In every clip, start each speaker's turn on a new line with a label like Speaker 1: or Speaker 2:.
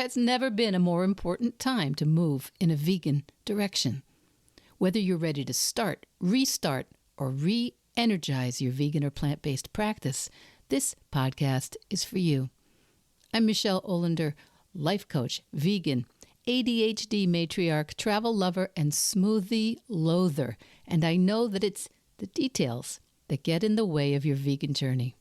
Speaker 1: has never been a more important time to move in a vegan direction. Whether you're ready to start, restart, or re-energize your vegan or plant-based practice, this podcast is for you. I'm Michele Olander, life coach, vegan, ADHD matriarch, travel lover, and smoothie loather. And I know that it's the details that get in the way of your vegan journey.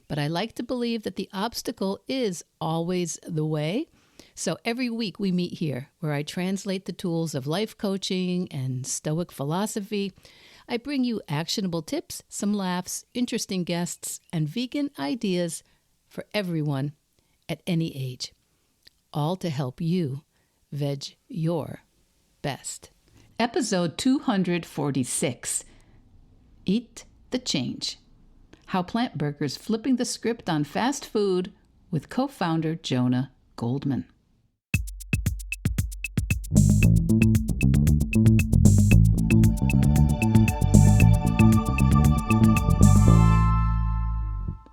Speaker 1: But I like to believe that the obstacle is always the way. So every week we meet here where I translate the tools of life coaching and Stoic philosophy. I bring you actionable tips, some laughs, interesting guests, and vegan ideas for everyone at any age. All to help you veg your best. Episode 246, Eat the Change. How Plant Burger's flipping the script on fast food with co-founder Jonah Goldman.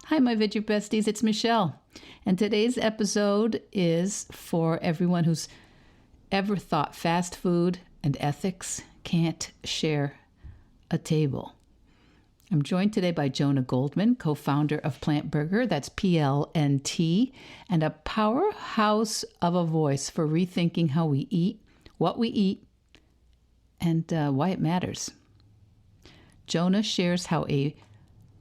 Speaker 1: Hi, my Vedge Your besties, it's Michele. And today's episode is for everyone who's ever thought fast food and ethics can't share a table. I'm joined today by Jonah Goldman, co-founder of Plant Burger, that's PLNT, and a powerhouse of a voice for rethinking how we eat, what we eat, and why it matters. Jonah shares how a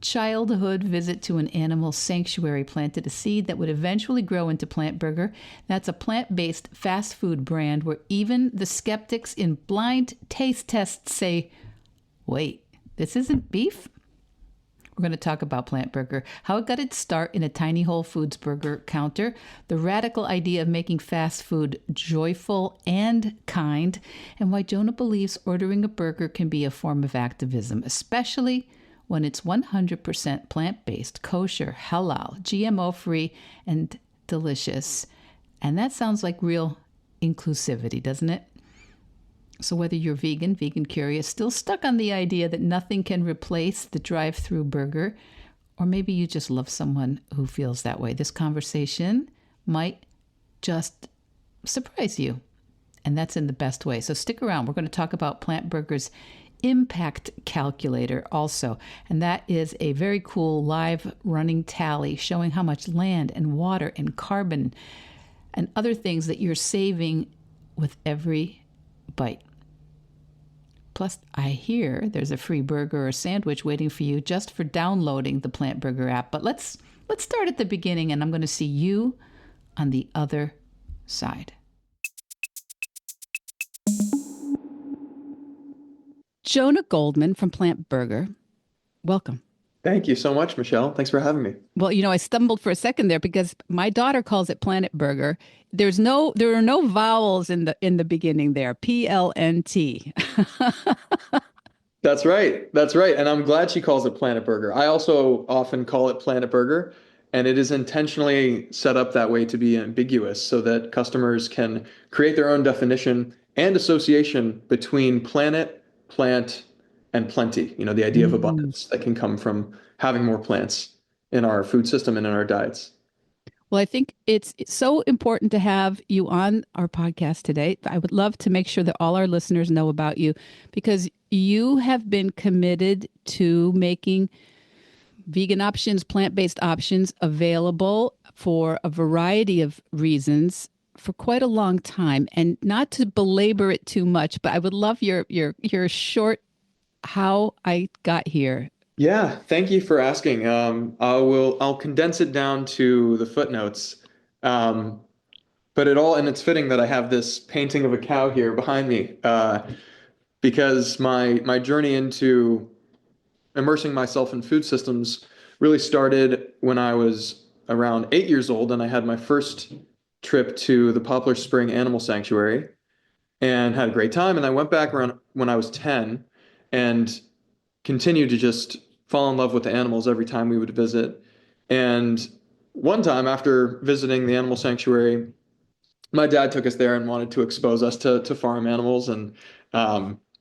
Speaker 1: childhood visit to an animal sanctuary planted a seed that would eventually grow into Plant Burger. That's a plant-based fast food brand where even the skeptics in blind taste tests say, wait, this isn't beef? We're going to talk about Plant Burger, how it got its start in a tiny Whole Foods burger counter, the radical idea of making fast food joyful and kind, and why Jonah believes ordering a burger can be a form of activism, especially when it's 100% plant-based, kosher, halal, GMO-free, and delicious. And that sounds like real inclusivity, doesn't it? So whether you're vegan curious, still stuck on the idea that nothing can replace the drive-through burger, or maybe you just love someone who feels that way, this conversation might just surprise you. And that's in the best way. So stick around. We're going to talk about Plant Burger's impact calculator also. And that is a very cool live running tally showing how much land and water and carbon and other things that you're saving with every bite. Plus, I hear there's a free burger or sandwich waiting for you just for downloading the Plant Burger app. But let's start at the beginning, and I'm going to see you on the other side. Jonah Goldman from Plant Burger, welcome.
Speaker 2: Thank you so much, Michele. Thanks for having me.
Speaker 1: Well, I stumbled for a second there because my daughter calls it Planet Burger. There are no vowels in the beginning there. PLNT.
Speaker 2: That's right. And I'm glad she calls it Planet Burger. I also often call it Planet Burger, and it is intentionally set up that way to be ambiguous so that customers can create their own definition and association between planet, plant, and plenty. The idea of abundance that can come from having more plants in our food system and in our diets.
Speaker 1: Well, I think it's so important to have you on our podcast today. I would love to make sure that all our listeners know about you because you have been committed to making vegan options, plant-based options available for a variety of reasons for quite a long time. And not to belabor it too much, but I would love your short how I got here.
Speaker 2: Yeah, thank you for asking. I'll condense it down to the footnotes. But and it's fitting that I have this painting of a cow here behind me, because my journey into immersing myself in food systems really started when I was around 8 years old, and I had my first trip to the Poplar Spring Animal Sanctuary and had a great time. And I went back around when I was 10 and continued to just fall in love with the animals every time we would visit. And one time after visiting the animal sanctuary, my dad took us there and wanted to expose us to farm animals and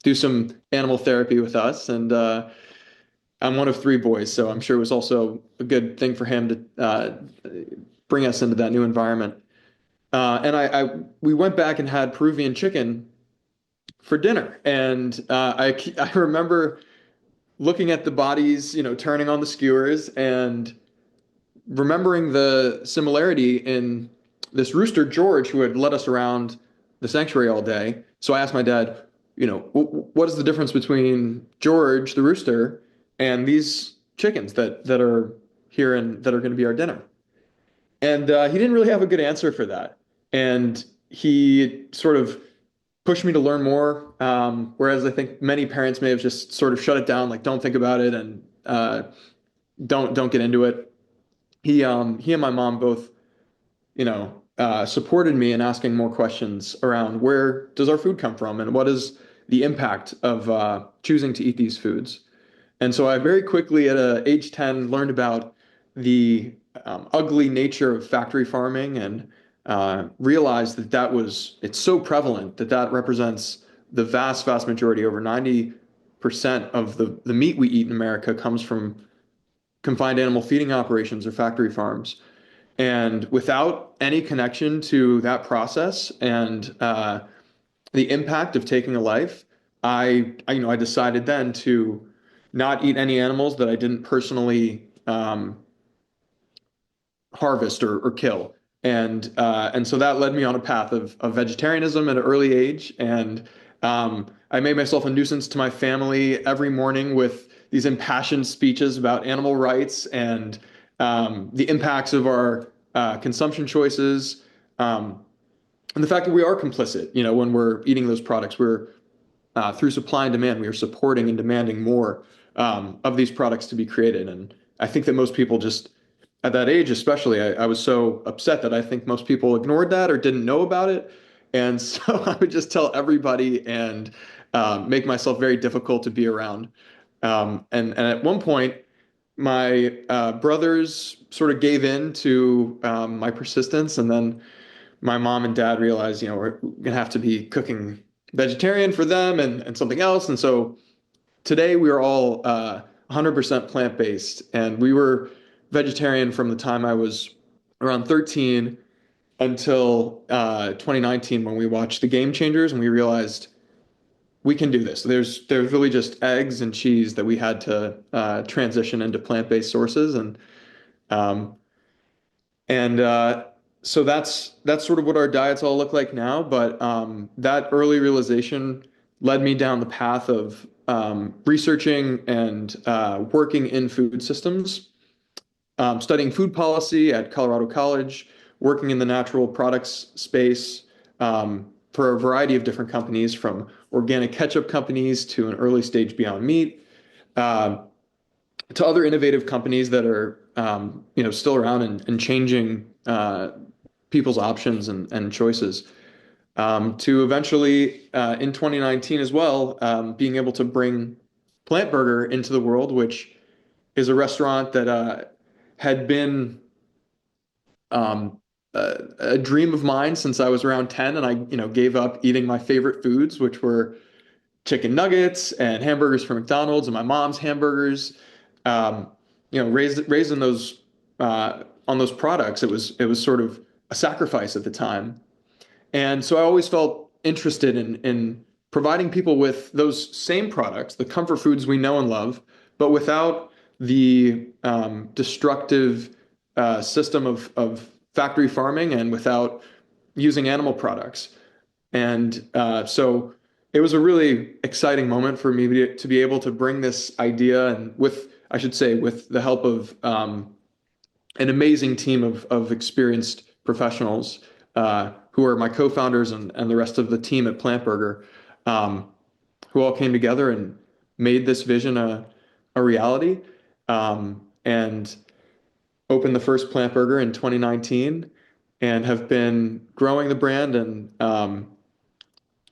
Speaker 2: do some animal therapy with us. And I'm one of three boys, so I'm sure it was also a good thing for him to bring us into that new environment. We went back and had Peruvian chicken for dinner, and I remember looking at the bodies, turning on the skewers, and remembering the similarity in this rooster George who had led us around the sanctuary all day. So I asked my dad, what is the difference between George the rooster and these chickens that are here and that are going to be our dinner? And he didn't really have a good answer for that. And he sort of pushed me to learn more. Whereas I think many parents may have just sort of shut it down, like don't think about it and don't get into it. He and my mom both, supported me in asking more questions around where does our food come from and what is the impact of choosing to eat these foods. And so I very quickly, at age 10, learned about the ugly nature of factory farming and realized it's so prevalent that represents the vast, vast majority, over 90% of the meat we eat in America comes from confined animal feeding operations or factory farms. And without any connection to that process and the impact of taking a life, I decided then to not eat any animals that I didn't personally harvest or kill. And so that led me on a path of vegetarianism at an early age. And I made myself a nuisance to my family every morning with these impassioned speeches about animal rights and the impacts of our consumption choices, and the fact that we are complicit. When we're eating those products, we're through supply and demand, we are supporting and demanding more of these products to be created. And I think that most people just at that age, especially, I was so upset that I think most people ignored that or didn't know about it. And so I would just tell everybody and make myself very difficult to be around. And at one point, my brothers sort of gave in to my persistence. And then my mom and dad realized, we're going to have to be cooking vegetarian for them and something else. And so today we are all 100% plant-based. And we were vegetarian from the time I was around 13 until 2019, when we watched The Game Changers and we realized we can do this. There's really just eggs and cheese that we had to transition into plant-based sources, um, and so that's sort of what our diets all look like now. But that early realization led me down the path of researching and working in food systems, studying food policy at Colorado College, working in the natural products space for a variety of different companies, from organic ketchup companies to an early stage Beyond Meat, uh, to other innovative companies that are still around and changing people's options and choices. To eventually, in 2019 as well, being able to bring Plant Burger into the world, which is a restaurant that had been a dream of mine since I was around 10, and I gave up eating my favorite foods, which were chicken nuggets and hamburgers from McDonald's and my mom's hamburgers. Um, raised in those on those products, it was sort of a sacrifice at the time. And so I always felt interested in providing people with those same products, the comfort foods we know and love, but without the destructive system of factory farming and without using animal products. And so it was a really exciting moment for me to be able to bring this idea, and I should say, with the help of an amazing team of experienced professionals who are my co-founders and the rest of the team at Plant Burger, who all came together and made this vision a reality, and opened the first Plant Burger in 2019, and have been growing the brand and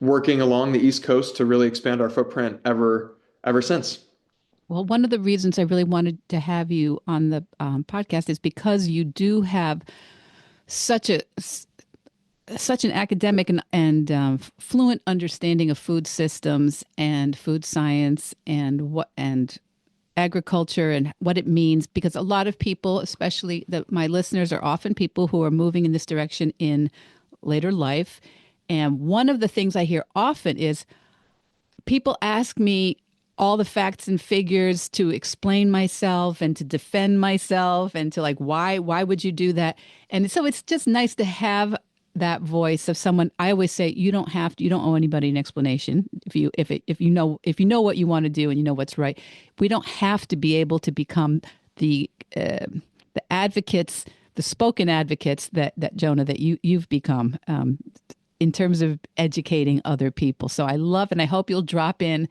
Speaker 2: working along the East Coast to really expand our footprint ever since.
Speaker 1: Well, one of the reasons I really wanted to have you on the podcast is because you do have such an academic and fluent understanding of food systems and food science and agriculture and what it means. Because a lot of people, especially my listeners, are often people who are moving in this direction in later life. And one of the things I hear often is people ask me all the facts and figures to explain myself and to defend myself and to like, why would you do that? And so it's just nice to have that voice of someone. I always say, you don't owe anybody an explanation. If you know what you want to do and you know what's right, we don't have to be able to become the advocates, the spoken advocates that Jonah, that you've become, in terms of educating other people. So I love, and I hope you'll drop in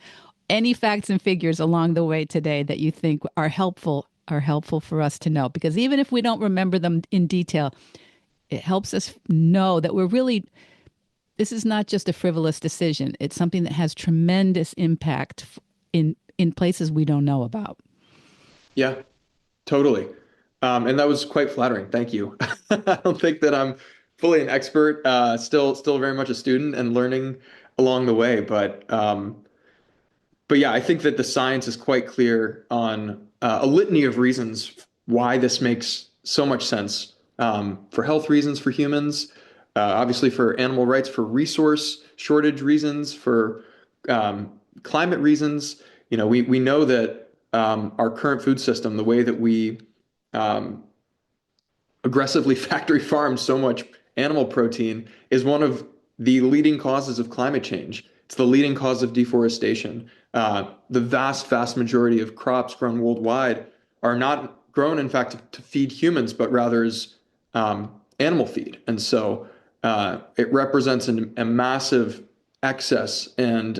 Speaker 1: any facts and figures along the way today that you think are helpful for us to know. Because even if we don't remember them in detail, it helps us know that this is not just a frivolous decision. It's something that has tremendous impact in places we don't know about.
Speaker 2: Yeah, totally. And that was quite flattering. Thank you. I don't think that I'm fully an expert, still very much a student and learning along the way. But yeah, I think that the science is quite clear on a litany of reasons why this makes so much sense, for health reasons for humans, obviously for animal rights, for resource shortage reasons, for climate reasons. We know that our current food system, the way that we aggressively factory farm so much animal protein, is one of the leading causes of climate change. It's the leading cause of deforestation. The vast majority of crops grown worldwide are not grown, in fact, to feed humans, but rather as animal feed. And so it represents a massive excess and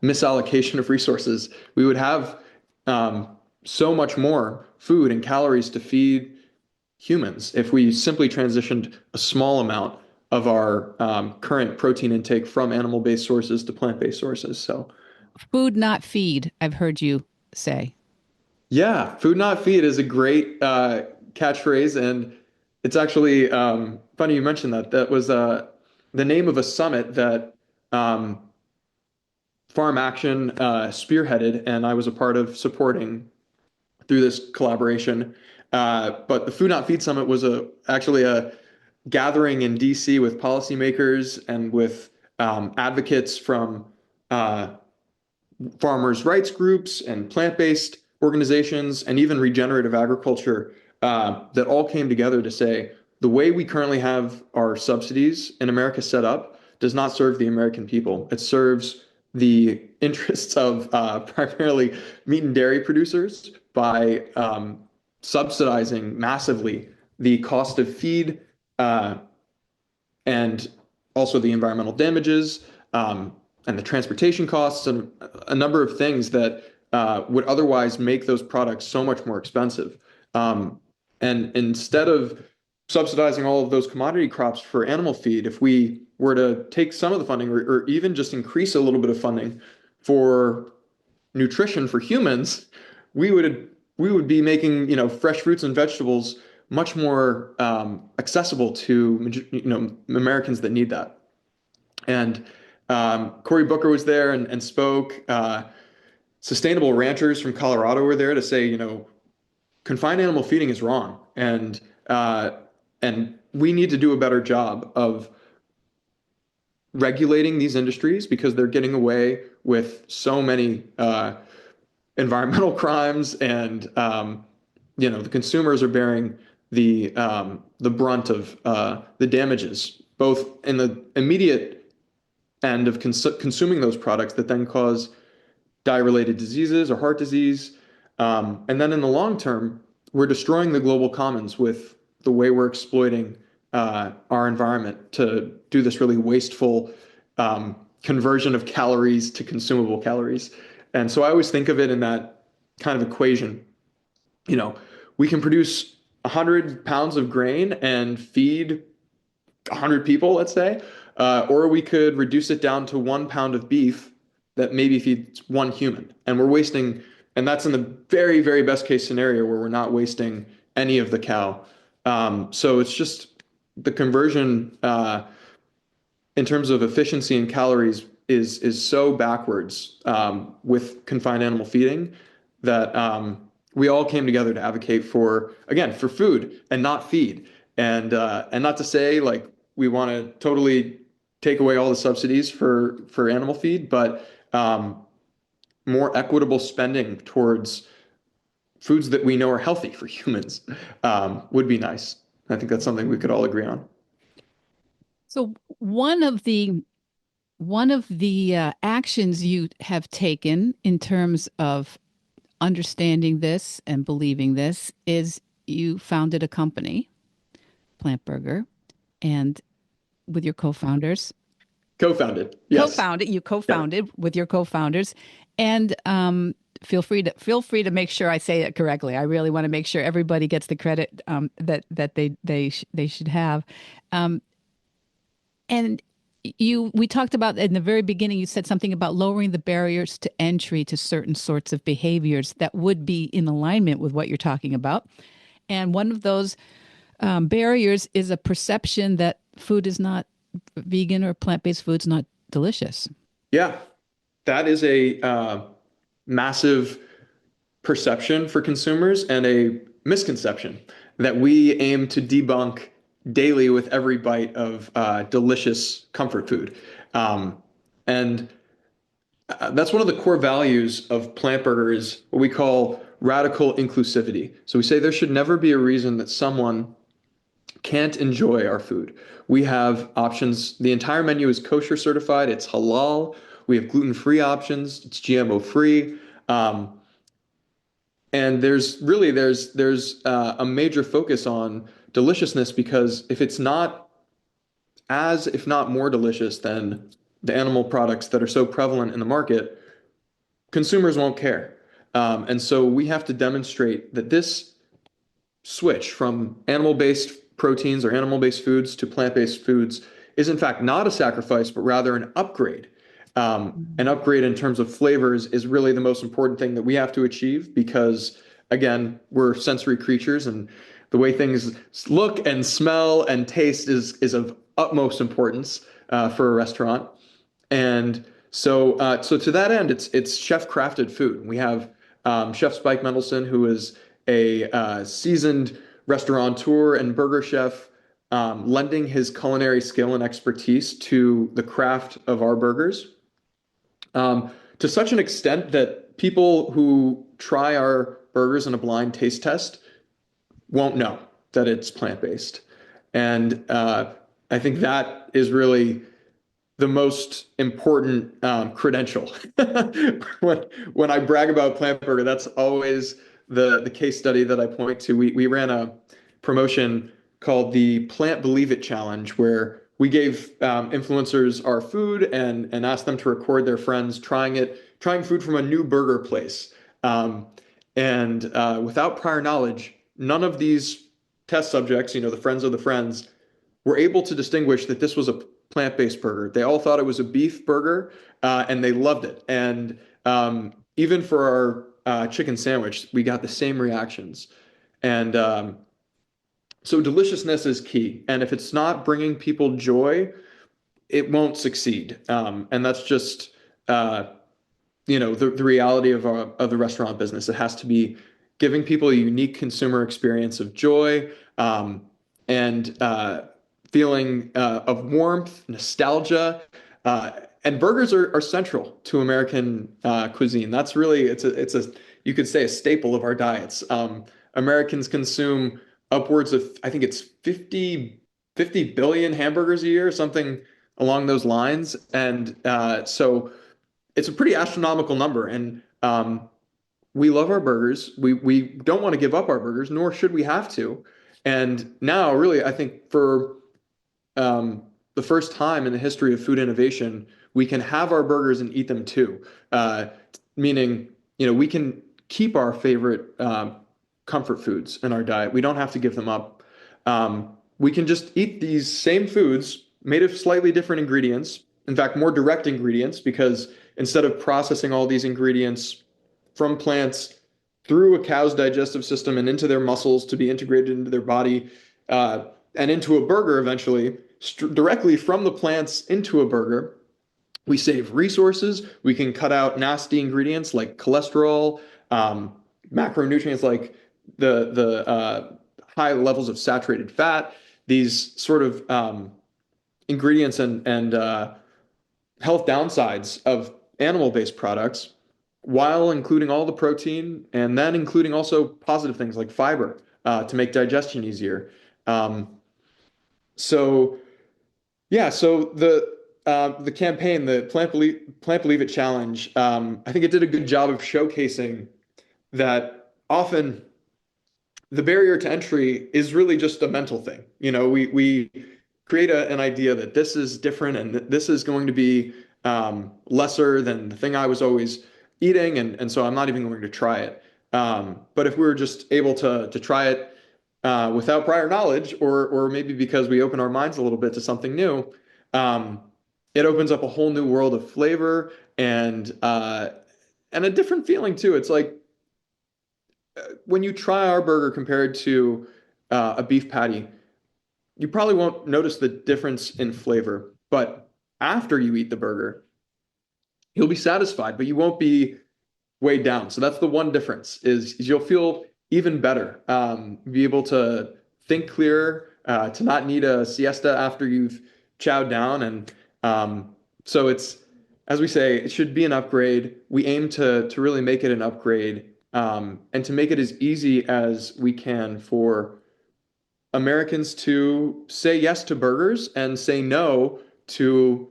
Speaker 2: misallocation of resources. We would have so much more food and calories to feed humans if we simply transitioned a small amount of our current protein intake from animal-based sources to plant-based sources. So,
Speaker 1: food, not feed, I've heard you say.
Speaker 2: yeah, food, not feed is a great catchphrase. And it's actually funny you mentioned that. That was the name of a summit that Farm Action spearheaded, and I was a part of supporting through this collaboration. But the Food Not Feed Summit was actually a gathering in DC with policymakers and with advocates from farmers' rights groups and plant-based organizations and even regenerative agriculture, that all came together to say the way we currently have our subsidies in America set up does not serve the American people. It serves the interests of primarily meat and dairy producers by subsidizing massively the cost of feed, and also the environmental damages, and the transportation costs, and a number of things that would otherwise make those products so much more expensive. And instead of subsidizing all of those commodity crops for animal feed, if we were to take some of the funding, or even just increase a little bit of funding for nutrition for humans, we would be making fresh fruits and vegetables much more accessible to Americans that need that. And Cory Booker was there and spoke. Sustainable ranchers from Colorado were there to say, confined animal feeding is wrong, and we need to do a better job of regulating these industries because they're getting away with so many environmental crimes, and the consumers are bearing the brunt of the damages, both in the immediate end of consuming those products that then cause dye-related diseases or heart disease, and then in the long term, we're destroying the global commons with the way we're exploiting our environment to do this really wasteful conversion of calories to consumable calories. And so I always think of it in that kind of equation. We can produce 100 pounds of grain and feed 100 people, let's say, or we could reduce it down to 1 pound of beef that maybe feeds one human. And we're wasting, and that's in the very, very best case scenario where we're not wasting any of the cow. So it's just the conversion in terms of efficiency and calories is so backwards with confined animal feeding that we all came together to advocate for, again, for food and not feed. And not to say like we want to totally take away all the subsidies for animal feed, but more equitable spending towards foods that we know are healthy for humans would be nice. I think that's something we could all agree on.
Speaker 1: So one of the actions you have taken in terms of understanding this and believing this is you founded a company, Plant Burger, and with your co-founders.
Speaker 2: Co-founded, yes.
Speaker 1: Co-founded, you
Speaker 2: Yeah.
Speaker 1: co-founded with your co-founders, and feel free to make sure I say it correctly. I really want to make sure everybody gets the credit that they should have. Um, and we talked about in the very beginning, you said something about lowering the barriers to entry to certain sorts of behaviors that would be in alignment with what you're talking about. And one of those barriers is a perception that food is not vegan or plant-based food's not delicious.
Speaker 2: Yeah, that is a massive perception for consumers and a misconception that we aim to debunk daily with every bite of delicious comfort food. And that's one of the core values of Plant Burger is what we call radical inclusivity. So we say there should never be a reason that someone can't enjoy our food. We have options. The entire menu is kosher certified. It's halal. We have gluten-free options. It's GMO-free. And there's a major focus on deliciousness because if it's not as, if not more delicious than the animal products that are so prevalent in the market, consumers won't care. And so we have to demonstrate that this switch from animal-based proteins or animal-based foods to plant-based foods is in fact not a sacrifice, but rather an upgrade. An upgrade in terms of flavors is really the most important thing that we have to achieve because, again, we're sensory creatures and the way things look and smell and taste is of utmost importance for a restaurant. And so to that end, it's chef crafted food. We have Chef Spike Mendelsohn, who is a seasoned restaurateur and burger chef, lending his culinary skill and expertise to the craft of our burgers, to such an extent that people who try our burgers in a blind taste test won't know that it's plant-based. And I think that is really the most important credential. When I brag about Plant Burger, that's always the case study that I point to. We ran a promotion called the Plant Believe It Challenge, where we gave influencers our food and asked them to record their friends trying food from a new burger place. And without prior knowledge, none of these test subjects, the friends of the friends, were able to distinguish that this was a plant-based burger. They all thought it was a beef burger, and they loved it. And even for our chicken sandwich, we got the same reactions. And so deliciousness is key. And if it's not bringing people joy, it won't succeed. And that's just the reality of the restaurant business. It has to be giving people a unique consumer experience of joy, and feeling of warmth, nostalgia, and burgers are central to American cuisine. That's really it's a you could say a staple of our diets. Americans consume upwards of, I think it's 50 billion hamburgers a year, something along those lines, and so it's a pretty astronomical number. And we love our burgers. We don't want to give up our burgers, nor should we have to. And now, really, I think for the first time in the history of food innovation, we can have our burgers and eat them too. Meaning, we can keep our favorite comfort foods in our diet. We don't have to give them up. We can just eat these same foods made of slightly different ingredients. In fact, more direct ingredients, because instead of processing all these ingredients from plants through a cow's digestive system and into their muscles to be integrated into their body, and into a burger eventually, directly from the plants into a burger, we save resources. We can cut out nasty ingredients like cholesterol, macronutrients like the high levels of saturated fat, these sort of ingredients and health downsides of animal-based products while including all the protein and then including also positive things like fiber to make digestion easier. Um, so yeah, so the campaign, the Plant Believe It challenge, I think it did a good job of showcasing that often the barrier to entry is really just a mental thing. We create an idea that this is different and that this is going to be lesser than the thing I was always eating, and so I'm not even going to try it. But if we were just able to try it without prior knowledge, or maybe because we open our minds a little bit to something new, um, it opens up a whole new world of flavor and a different feeling too. It's like when you try our burger compared to a beef patty, you probably won't notice the difference in flavor. But after you eat the burger, you'll be satisfied, but you won't be weighed down. So that's the one difference is you'll feel even better, be able to think clearer, to not need a siesta after you've chowed down. And so it's, as we say, it should be an upgrade. We aim to really make it an upgrade and to make it as easy as we can for Americans to say yes to burgers and say no to,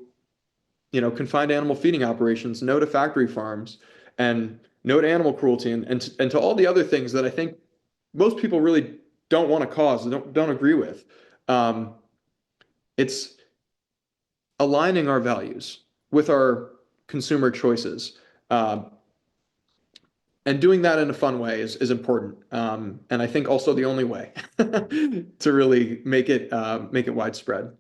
Speaker 2: confined animal feeding operations, no to factory farms, and no to animal cruelty, and to all the other things that I think most people really don't want to cause, don't agree with. Um, it's aligning our values with our consumer choices. And doing that in a fun way is important. And I think also the only way to really make it widespread.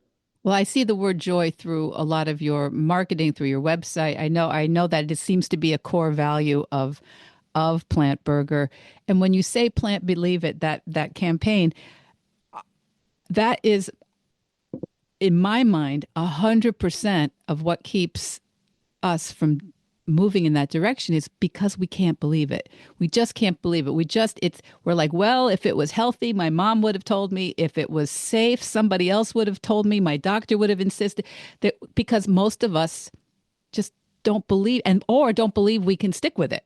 Speaker 1: Well, I see the word joy through a lot of your marketing, through your website. I know that it seems to be a core value of Plant Burger. And when you say Plant Believe It, that campaign, that is, in my mind, 100% of what keeps us from moving in that direction is because we can't believe it. We just can't believe it. We're like, well, if it was healthy, my mom would have told me. If it was safe, somebody else would have told me. My doctor would have insisted that, because most of us just don't believe or don't believe we can stick with it,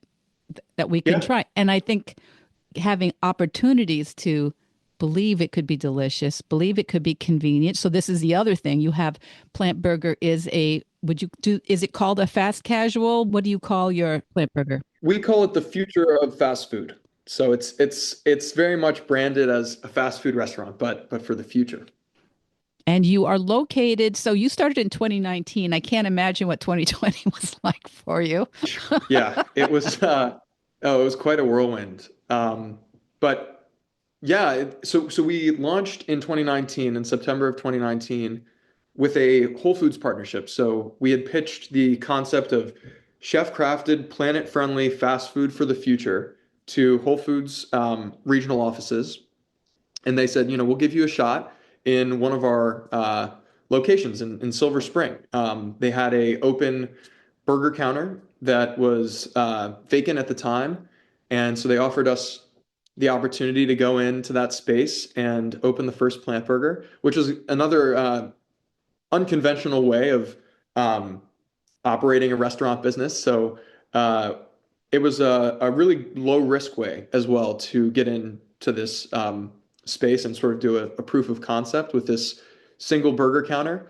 Speaker 1: that we can
Speaker 2: Yeah.
Speaker 1: try. And I think having opportunities to believe it could be delicious, believe it could be convenient. So this is the other thing. You have Plant Burger is it called a fast casual? What do you call your Plant Burger?
Speaker 2: We call it the future of fast food. So it's very much branded as a fast food restaurant, but for the future.
Speaker 1: And you are located, so you started in 2019. I can't imagine what 2020 was like for you.
Speaker 2: Yeah, it was it was quite a whirlwind. But yeah, so we launched in 2019, in September of 2019, with a Whole Foods partnership. So we had pitched the concept of chef-crafted, planet-friendly fast food for the future to Whole Foods regional offices, and they said, we'll give you a shot in one of our locations in Silver Spring. They had a open burger counter that was vacant at the time, and so they offered us the opportunity to go into that space and open the first plant burger, which was another unconventional way of um, operating a restaurant business. So uh, it was a really low risk way as well to get into this space and sort of do a proof of concept with this single burger counter.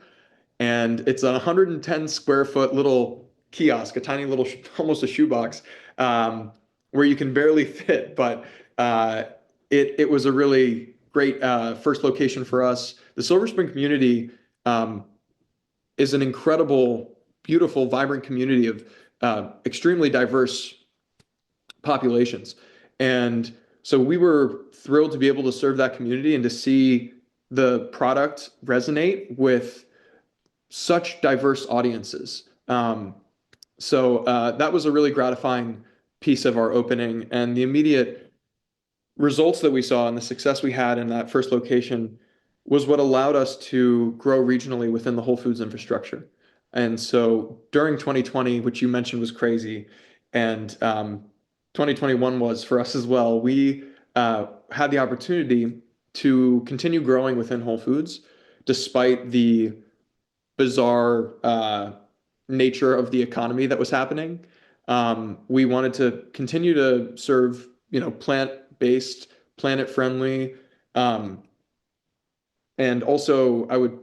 Speaker 2: And it's a 110 square foot little kiosk, a tiny little, almost a shoebox, um, where you can barely fit. But uh, it was a really great first location for us. The Silver Spring community um, is an incredible, beautiful, vibrant community of extremely diverse populations. And so we were thrilled to be able to serve that community and to see the product resonate with such diverse audiences. So that was a really gratifying piece of our opening, and the immediate results that we saw and the success we had in that first location was what allowed us to grow regionally within the Whole Foods infrastructure. And so during 2020, which you mentioned was crazy, and 2021 was for us as well, we had the opportunity to continue growing within Whole Foods despite the bizarre nature of the economy that was happening. We wanted to continue to serve, plant-based, planet-friendly, um, and also I would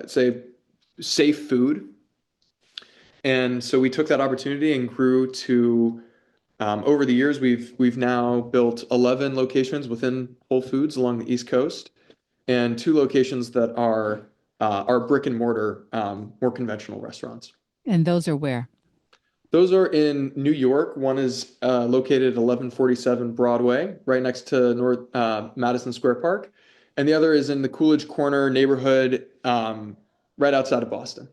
Speaker 2: say safe food. And so we took that opportunity and grew to over the years we've now built 11 locations within Whole Foods along the East Coast, and two locations that are brick and mortar, more conventional restaurants.
Speaker 1: And those are where?
Speaker 2: Those are in New York. One is located at 1147 Broadway, right next to North Madison Square Park, and the other is in the Coolidge Corner neighborhood, right outside of Boston.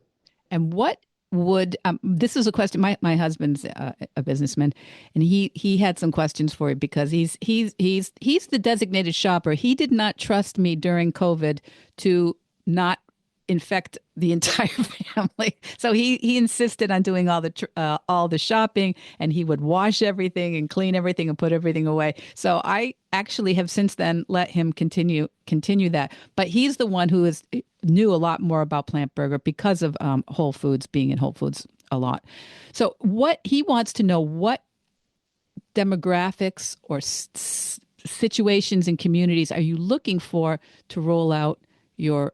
Speaker 1: And what would this is a question? My husband's a businessman, and he had some questions for you because he's the designated shopper. He did not trust me during COVID to not infect the entire family. So he insisted on doing all the shopping, and he would wash everything and clean everything and put everything away. So I actually have since then let him continue that. But he's the one who knew a lot more about Plant Burger because of Whole Foods, being in Whole Foods a lot. So what he wants to know, what demographics or situations and communities are you looking for to roll out your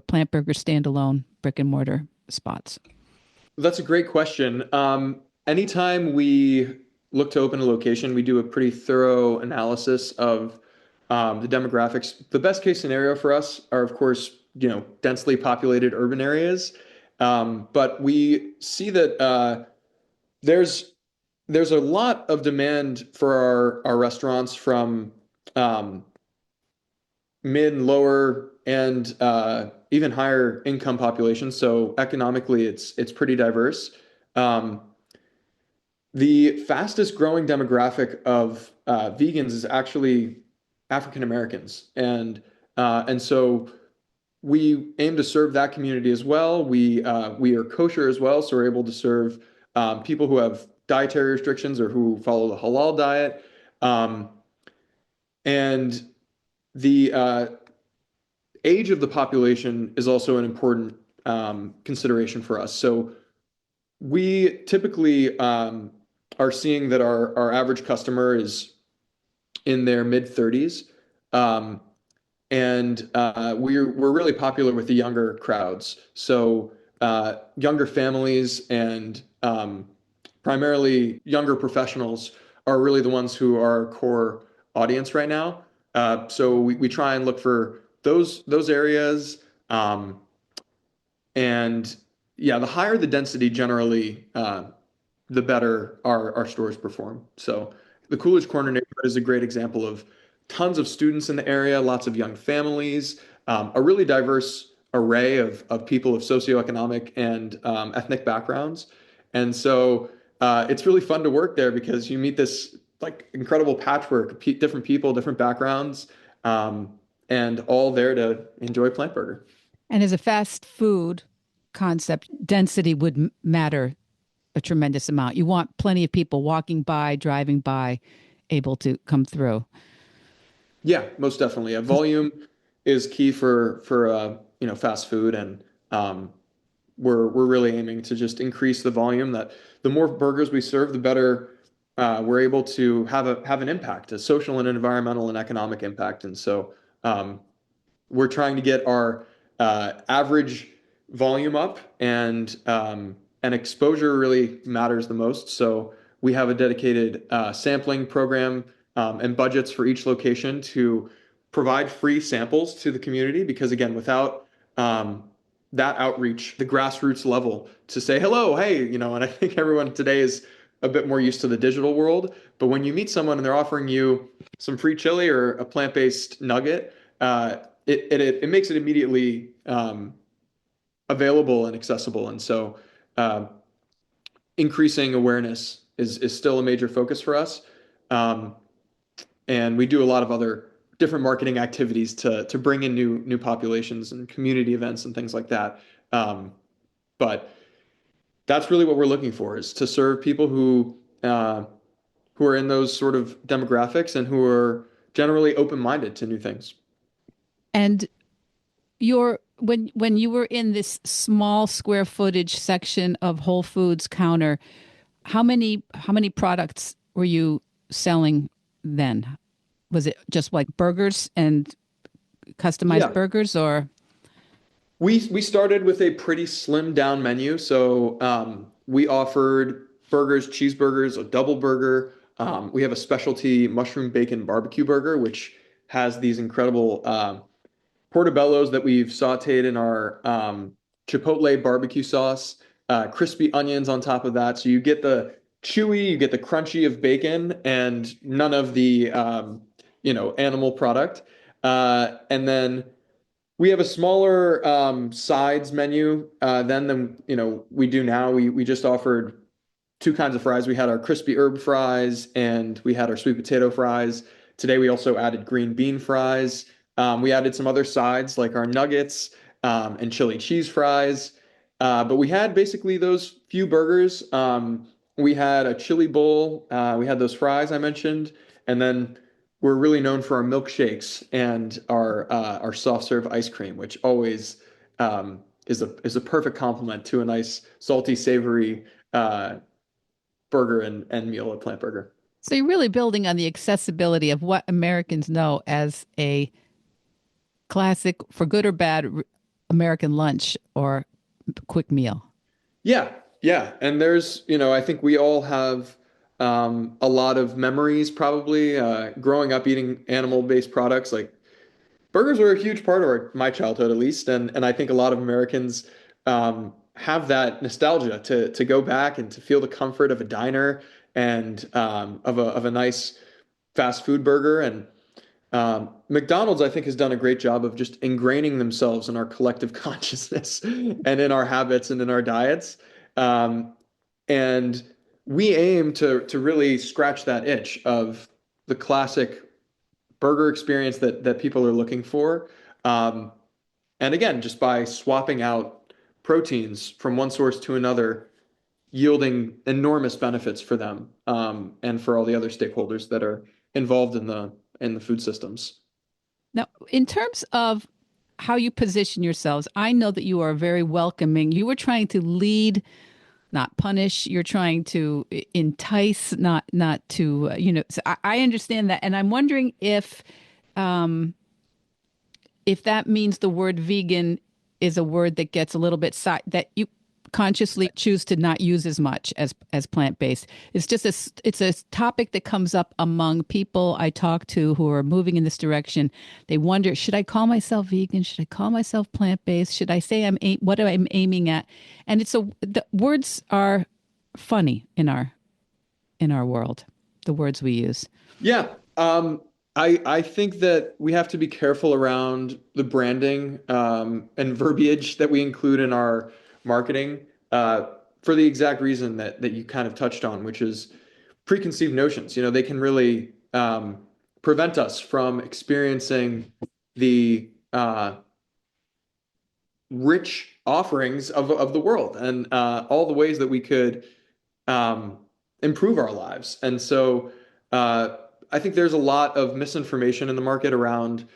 Speaker 1: Plant Burger standalone brick and mortar spots?
Speaker 2: That's a great question. Anytime we look to open a location, we do a pretty thorough analysis of the demographics. The best case scenario for us are, of course, densely populated urban areas. But we see that there's there's a lot of demand for our restaurants from um, mid, lower, and even higher income populations. So economically, it's pretty diverse. Um, the fastest growing demographic of vegans is actually African Americans, and so we aim to serve that community as well. We are kosher as well, so we're able to serve people who have dietary restrictions or who follow the halal diet. Um, and the age of the population is also an important consideration for us. So we typically are seeing that our average customer is in their mid 30s. Um, and we're really popular with the younger crowds. So younger families and primarily younger professionals are really the ones who are our core audience right now. So we try and look for those areas. Um, and yeah, the higher the density generally, the better our stores perform. So the Coolidge Corner neighborhood is a great example of tons of students in the area, lots of young families, a really diverse array of people of socioeconomic and ethnic backgrounds. And so it's really fun to work there because you meet this like incredible patchwork of different people, different backgrounds, um, and all there to enjoy Plant Burger.
Speaker 1: And as a fast food concept, density would matter a tremendous amount. You want plenty of people walking by, driving by, able to come through.
Speaker 2: Yeah, most definitely. Volume is key for fast food, and um, we're really aiming to just increase the volume. That the more burgers we serve, the better we're able to have an impact, a social and environmental and economic impact. And so um, we're trying to get our average volume up, and exposure really matters the most. So we have a dedicated sampling program and budgets for each location to provide free samples to the community. Because again, without that outreach, the grassroots level to say hello, hey, and I think everyone today is a bit more used to the digital world. But when you meet someone and they're offering you some free chili or a plant-based nugget, it makes it immediately available and accessible. And so uh, increasing awareness is still a major focus for us. Um, and we do a lot of other different marketing activities to bring in new populations and community events and things like that. But that's really what we're looking for, is to serve people who are in those sort of demographics and who are generally open-minded to new things.
Speaker 1: And your when you were in this small square footage section of Whole Foods counter, how many products were you selling then? Was it just like burgers and customized
Speaker 2: Yeah.
Speaker 1: burgers, or
Speaker 2: We started with a pretty slimmed down menu. So we offered burgers, cheeseburgers, a double burger. We have a specialty mushroom bacon barbecue burger, which has these incredible portobellos that we've sauteed in our chipotle barbecue sauce, crispy onions on top of that. So you get the chewy, you get the crunchy of bacon, and none of the animal product. And then we have a smaller sides menu than we do now. We just offered two kinds of fries. We had our crispy herb fries and we had our sweet potato fries. Today we also added green bean fries. We added some other sides like our nuggets and chili cheese fries. But we had basically those few burgers. We had a chili bowl. We had those fries I mentioned, and then we're really known for our milkshakes and our soft serve ice cream, which always is a perfect complement to a nice salty, savory burger and meal at Plant Burger.
Speaker 1: so you're really building on the accessibility of what Americans know as a classic, for good or bad, American lunch or quick meal.
Speaker 2: Yeah, yeah. And I think we all have a lot of memories probably growing up eating animal-based products. Like burgers were a huge part of my childhood, at least. And I think a lot of Americans have that nostalgia to go back and to feel the comfort of a diner and of a nice fast food burger. And McDonald's, I think, has done a great job of just ingraining themselves in our collective consciousness and in our habits and in our diets. Um, and we aim to really scratch that itch of the classic burger experience that people are looking for. Um, and again, just by swapping out proteins from one source to another, yielding enormous benefits for them and for all the other stakeholders that are involved in the food systems.
Speaker 1: Now, in terms of how you position yourselves, I know that you are very welcoming. You were trying to lead, not punish. You're trying to entice, not to So I understand that, and I'm wondering if that means the word vegan is a word that gets a little bit that you consciously choose to not use as much as plant-based. It's just it's a topic that comes up among people I talk to who are moving in this direction. They wonder, should I call myself vegan? Should I call myself plant-based? Should I say what I'm aiming at? And the words are funny in our world, the words we use.
Speaker 2: Yeah. I think that we have to be careful around the branding and verbiage that we include in our marketing for the exact reason that you kind of touched on, which is preconceived notions. They can really prevent us from experiencing the rich offerings of the world and all the ways that we could um, improve our lives. And so I think there's a lot of misinformation in the market around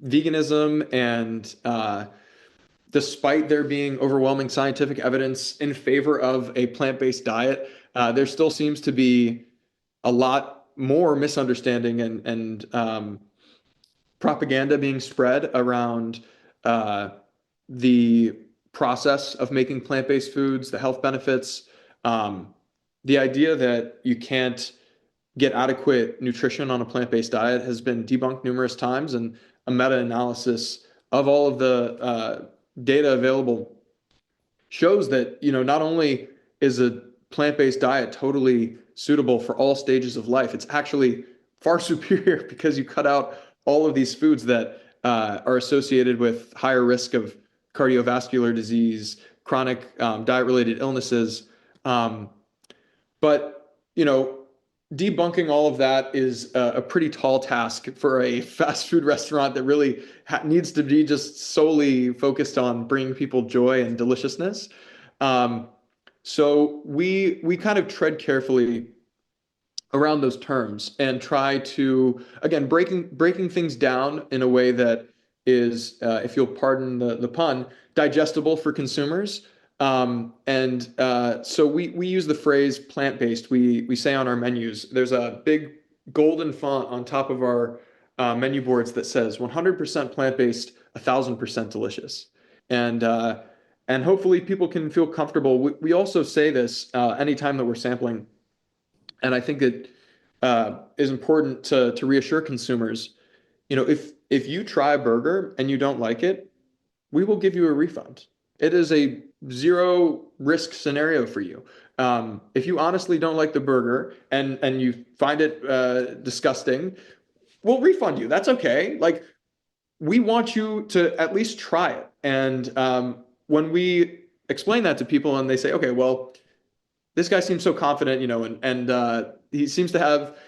Speaker 2: veganism, and despite there being overwhelming scientific evidence in favor of a plant-based diet, there still seems to be a lot more misunderstanding and propaganda being spread around the process of making plant-based foods, the health benefits, um, the idea that you can't get adequate nutrition on a plant-based diet has been debunked numerous times, and a meta-analysis of all of the data available shows that not only is a plant-based diet totally suitable for all stages of life, it's actually far superior because you cut out all of these foods that are associated with higher risk of cardiovascular disease, chronic diet-related illnesses. Um, but debunking all of that is a pretty tall task for a fast food restaurant that really needs to be just solely focused on bringing people joy and deliciousness. Um, so we kind of tread carefully around those terms and try to, again, breaking things down in a way that if you'll pardon the pun, digestible for consumers. So we use the phrase plant-based. We say on our menus, there's a big golden font on top of our menu boards that says 100% plant-based, 1,000% delicious. And and hopefully people can feel comfortable. We also say this anytime that we're sampling, and I think it is important to reassure consumers. If you try a burger and you don't like it, we will give you a refund. It is a zero risk scenario for you. If you honestly don't like the burger and you find it disgusting, we'll refund you. That's okay. Like, we want you to at least try it. And when we explain that to people and they say, okay, well, this guy seems so confident, and he seems to have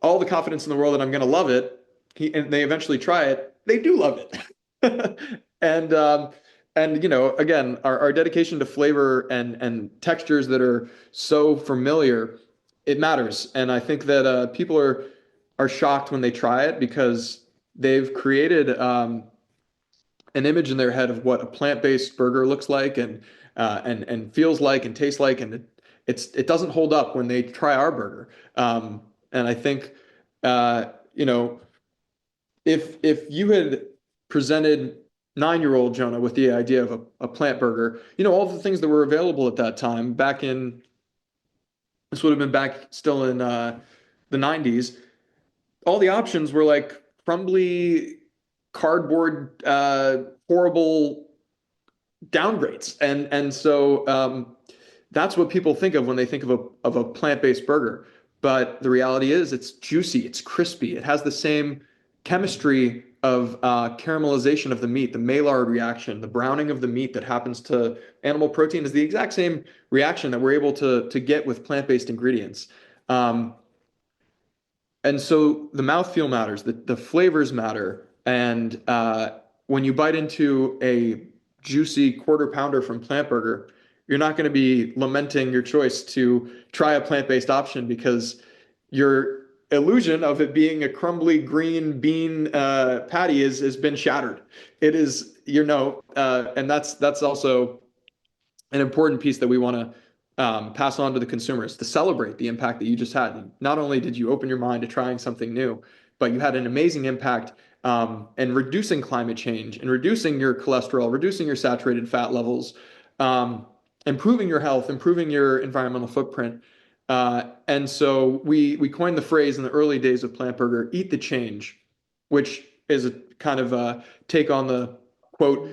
Speaker 2: all the confidence in the world that I'm going to love it. And they eventually try it. They do love it. and again, our dedication to flavor and textures that are so familiar, it matters. And I think that people are shocked when they try it because they've created an image in their head of what a plant-based burger looks like and feels like and tastes like, and it doesn't hold up when they try our burger. And I think uh, you know if you had presented 9-year-old Jonah with the idea of a plant burger, all the things that were available at that time, this would have been back still in the 90s, all the options were like crumbly, cardboard, horrible downgrades. And so that's what people think of when they think of a plant-based burger. But the reality is it's juicy, it's crispy, it has the same chemistry of caramelization of the meat, the Maillard reaction, the browning of the meat that happens to animal protein is the exact same reaction that we're able to get with plant-based ingredients. Um, and so the mouthfeel matters, the flavors matter. And when you bite into a juicy quarter pounder from Plant Burger, you're not going to be lamenting your choice to try a plant-based option because your illusion of it being a crumbly green bean patty has been shattered. It is, and that's also an important piece that we want to pass on to the consumers to celebrate the impact that you just had. Not only did you open your mind to trying something new, but you had an amazing impact in reducing climate change and reducing your cholesterol, reducing your saturated fat levels, improving your health, improving your environmental footprint. And so we coined the phrase in the early days of Plant Burger, "Eat the change," which is a kind of a take on the quote,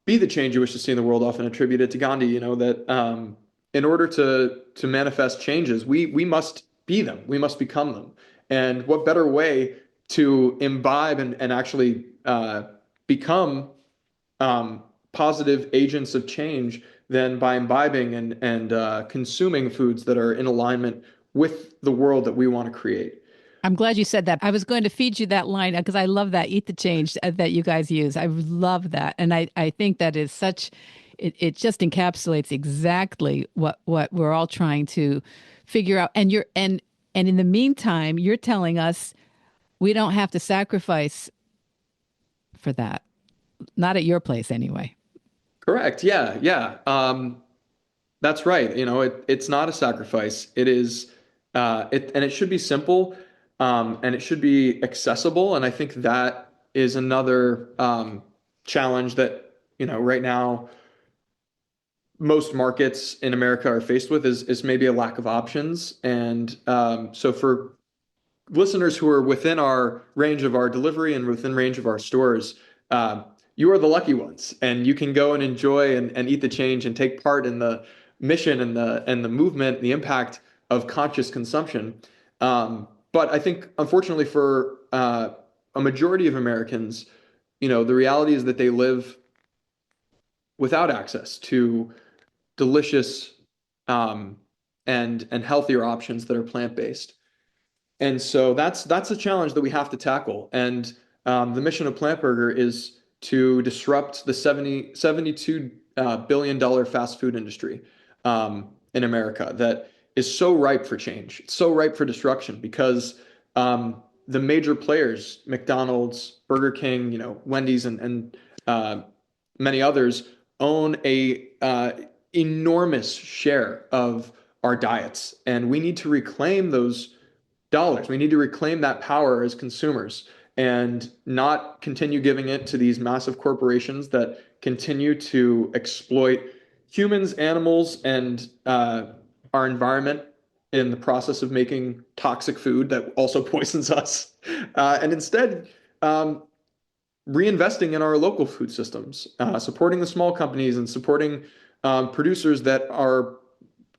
Speaker 2: "Be the change you wish to see in the world," often attributed to Gandhi. That in order to manifest changes, we must be them, we must become them. And what better way to imbibe and actually become positive agents of change than by imbibing and consuming foods that are in alignment with the world that we want to create.
Speaker 1: I'm glad you said that. I was going to feed you that line because I love that "eat the change" that you guys use. I love that. And I think that is it just encapsulates exactly what we're all trying to figure out. And in the meantime, you're telling us we don't have to sacrifice for that. Not at your place anyway.
Speaker 2: Correct. Yeah. Yeah. That's right. It's not a sacrifice. It is, and it should be simple, and it should be accessible. And I think that is another challenge that, right now most markets in America are faced with is maybe a lack of options. And so for listeners who are within our range of our delivery and within range of our stores, you are the lucky ones, and you can go and enjoy and eat the change and take part in the mission and the movement, the impact of conscious consumption. But I think, unfortunately, for a majority of Americans, the reality is that they live without access to delicious and healthier options that are plant-based. And so that's a challenge that we have to tackle. And the mission of Plant Burger is to disrupt the $72 billion fast food industry in America that is so ripe for change. It's so ripe for destruction because the major players, McDonald's, Burger King, Wendy's, and uh, many others own a enormous share of our diets, and we need to reclaim those dollars. We need to reclaim that power as consumers and not continue giving it to these massive corporations that continue to exploit humans, animals, and our environment in the process of making toxic food that also poisons us. And instead, um, reinvesting in our local food systems, supporting the small companies and supporting producers that are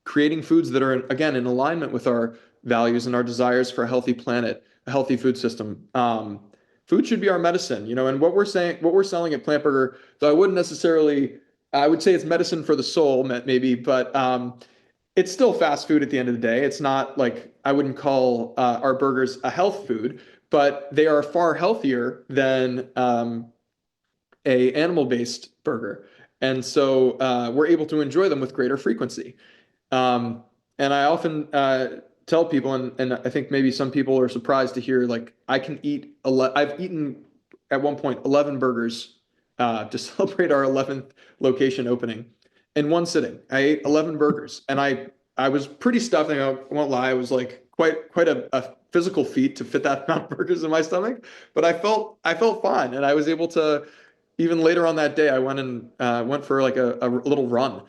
Speaker 2: creating foods that are, again, in alignment with our values and our desires for a healthy planet, a healthy food system. Food should be our medicine, and what we're selling at Plant Burger, though I would say it's medicine for the soul, maybe, but it's still fast food at the end of the day. It's not like I wouldn't call our burgers a health food, but they are far healthier than a animal-based burger. And so we're able to enjoy them with greater frequency. Um, and I often tell people, and I think maybe some people are surprised to hear, like, I've eaten at one point 11 burgers to celebrate our 11th location opening in one sitting. I ate 11 burgers, and I was pretty stuffed. I won't lie, it was like quite a physical feat to fit that amount of burgers in my stomach, but I felt fine, and I was able to. Even later on that day, I went for like a little run,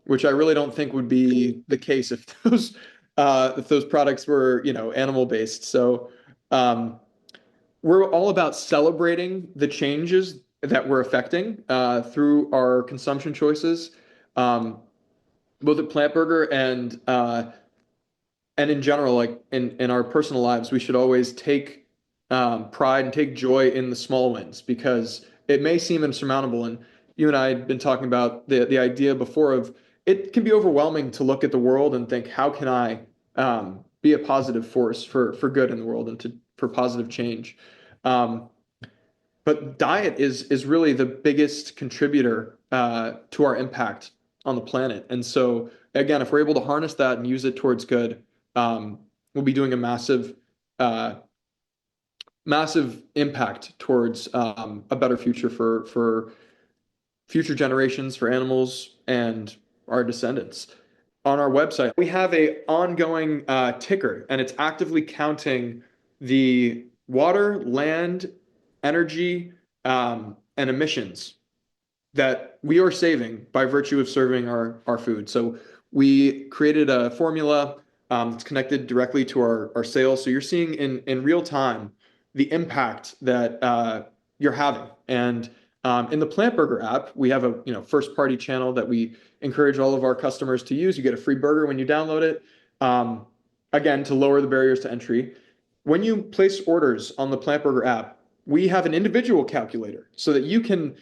Speaker 2: which I really don't think would be the case if those products were, animal based. So we're all about celebrating the changes that we're affecting through our consumption choices, um, both at Plant Burger and in general, like in our personal lives. We should always take pride and take joy in the small wins, because it may seem insurmountable. And you and I had been talking about the idea before of, it can be overwhelming to look at the world and think, how can I be a positive force for good in the world and for positive change. Um, but diet is really the biggest contributor to our impact on the planet. And so, again, if we're able to harness that and use it towards good, we'll be doing a uh, massive impact towards a better future for future generations, for animals, and our descendants. On our website, we have a ongoing ticker, and it's actively counting the water, land, energy, and emissions that we are saving by virtue of serving our food. So we created a formula that's connected directly to our sales. So you're seeing in real time the impact that you're having. And in the Plant Burger app, we have a first party channel that we encourage all of our customers to use. You get a free burger when you download it. Again, to lower the barriers to entry. When you place orders on the Plant Burger app, we have an individual calculator so that you can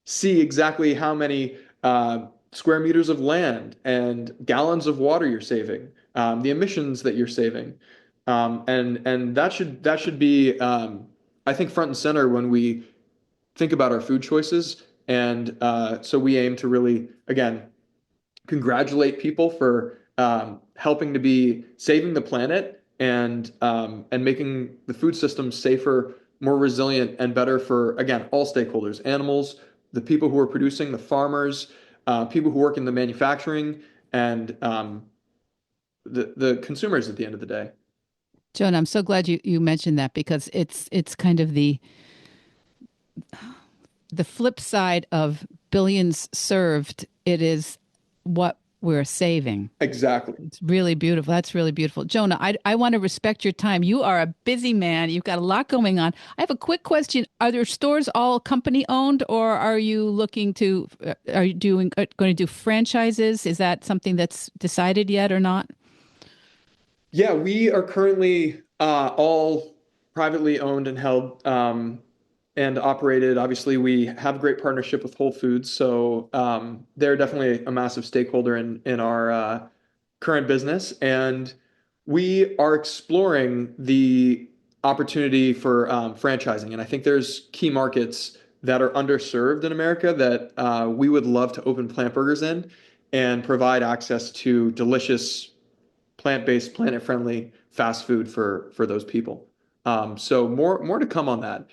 Speaker 2: see exactly how many square meters of land and gallons of water you're saving, the emissions that you're saving, and that should be, I think, front and center when we think about our food choices. And so we aim to really, again, congratulate people for helping to be saving the planet and making the food system safer, more resilient, and better for, again, all stakeholders: animals, the people who are producing, the farmers, people who work in the manufacturing, and the consumers at the end of the day.
Speaker 1: Jonah, I'm so glad you mentioned that, because it's kind of the flip side of billions served. It is what we're saving.
Speaker 2: Exactly.
Speaker 1: It's really beautiful. That's really beautiful. Jonah, I want to respect your time. You are a busy man. You've got a lot going on. I have a quick question. Are your stores all company owned, or are you going to do franchises? Is that something that's decided yet or not?
Speaker 2: Yeah, we are currently all privately owned and held, and operated. Obviously, we have a great partnership with Whole Foods, so they're definitely a massive stakeholder in our current business, and we are exploring the opportunity for franchising. And I think there's key markets that are underserved in America that we would love to open Plant Burgers in and provide access to delicious, plant-based, planet-friendly fast food for those people. So more to come on that.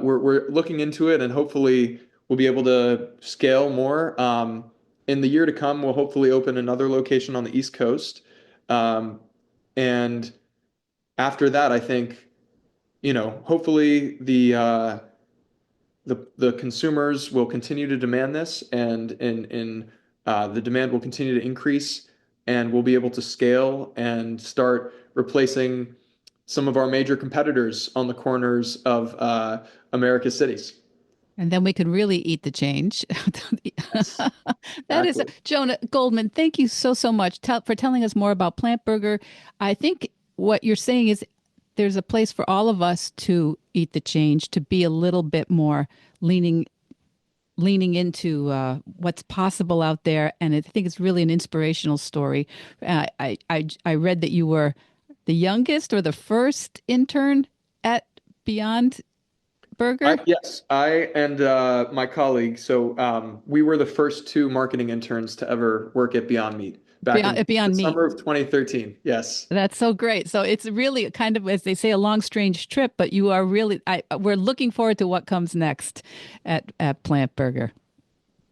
Speaker 2: We're looking into it, and hopefully we'll be able to scale more. In the year to come, we'll hopefully open another location on the East Coast. And after that, I think, hopefully the consumers will continue to demand this, and the demand will continue to increase, and we'll be able to scale and start replacing some of our major competitors on the corners of America's cities.
Speaker 1: And then we could really eat the change.
Speaker 2: Yes,
Speaker 1: That is
Speaker 2: exactly.
Speaker 1: Jonah Goldman. Thank you so much for telling us more about Plant Burger. I think what you're saying is there's a place for all of us to eat the change, to be a little bit more leaning into what's possible out there. And I think it's really an inspirational story. I read that you were the youngest or the first intern at Beyond Burger.
Speaker 2: Yes, I and my colleague. So we were the first two marketing interns to ever work at Beyond Meat back in the
Speaker 1: Beyond Meat.
Speaker 2: summer of 2013. Yes.
Speaker 1: That's so great. So it's really kind of, as they say, a long, strange trip, but you are really, we're looking forward to what comes next at Plant Burger.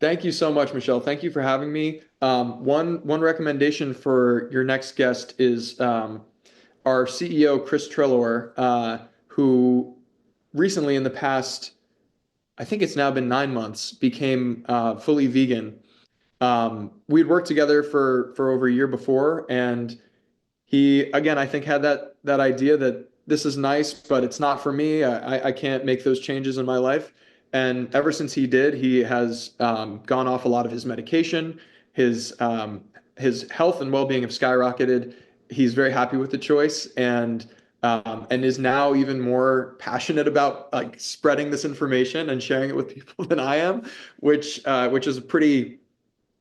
Speaker 2: Thank you so much, Michelle. Thank you for having me. One recommendation for your next guest is our CEO, Chris Trelawer, who recently, in the past, I think it's now been 9 months, became fully vegan. We'd worked together for over a year before, and he, again, I think had that idea that this is nice, but it's not for me. I can't make those changes in my life. And ever since he did, he has gone off a lot of his medication. His health and well-being have skyrocketed. He's very happy with the choice, and is now even more passionate about like spreading this information and sharing it with people than I am, which is a pretty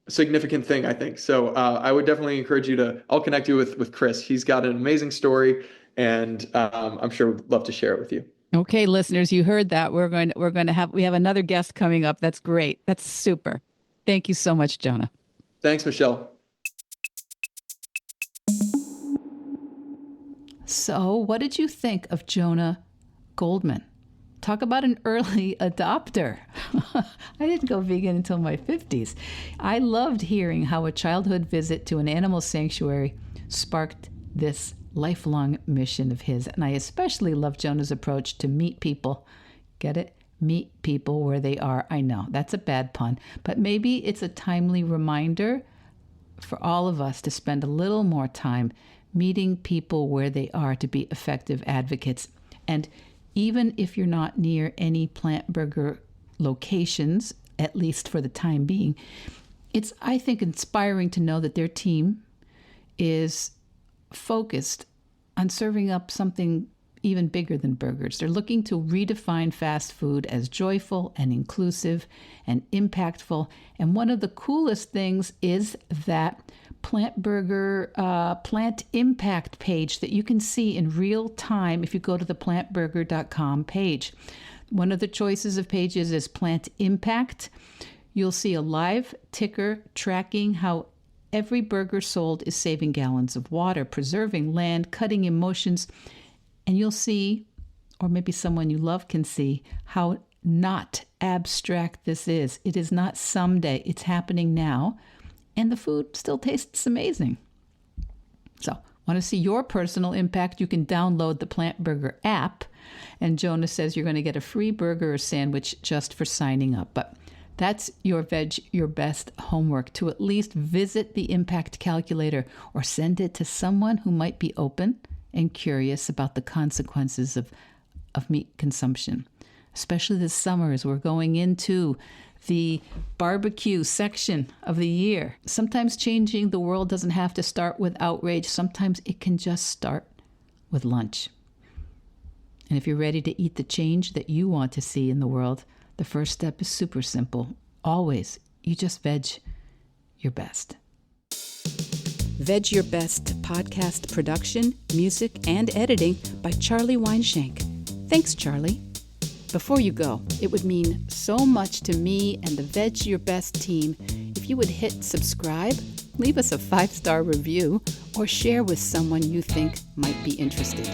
Speaker 2: significant thing, I think. So I would definitely encourage you I'll connect you with Chris. He's got an amazing story, and I'm sure would love to share it with you.
Speaker 1: Okay, listeners, you heard that. We have another guest coming up. That's great. That's super. Thank you so much, Jonah.
Speaker 2: Thanks, Michelle.
Speaker 1: So, what did you think of Jonah Goldman? Talk about an early adopter. I didn't go vegan until my 50s. I loved hearing how a childhood visit to an animal sanctuary sparked this lifelong mission of his. And I especially love Jonah's approach to meet people. Get it? Meet people where they are. I know, that's a bad pun. But maybe it's a timely reminder for all of us to spend a little more time meeting people where they are to be effective advocates. And even if you're not near any Plant Burger locations, at least for the time being, it's, I think, inspiring to know that their team is focused on serving up something even bigger than burgers. They're looking to redefine fast food as joyful and inclusive and impactful. And one of the coolest things is that Plant Burger Plant Impact page that you can see in real time if you go to the plantburger.com page. One of the choices of pages is Plant Impact. You'll see a live ticker tracking how every burger sold is saving gallons of water, preserving land, cutting emotions. And you'll see, or maybe someone you love can see, how not abstract this is. It is not someday. It's happening now. And the food still tastes amazing. So, want to see your personal impact? You can download the Plant Burger app. And Jonah says you're going to get a free burger or sandwich just for signing up. But that's your Vedge Your Best homework, to at least visit the impact calculator or send it to someone who might be open and curious about the consequences of meat consumption, especially this summer as we're going into the barbecue section of the year. Sometimes changing the world doesn't have to start with outrage. Sometimes it can just start with lunch. And if you're ready to eat the change that you want to see in the world, the first step is super simple. Always, you just veg your best. Vedge Your Best podcast production, music, and editing by Charlie Weinshank. Thanks, Charlie. Before you go, it would mean so much to me and the Vedge Your Best team if you would hit subscribe, leave us a 5-star review, or share with someone you think might be interested.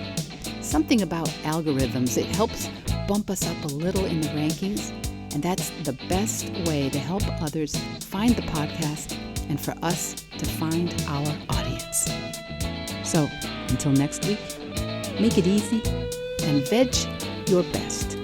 Speaker 1: something about algorithms. It helps bump us up a little in the rankings, and that's the best way to help others find the podcast and for us to find our audience. So, until next week, make it easy and veg your best.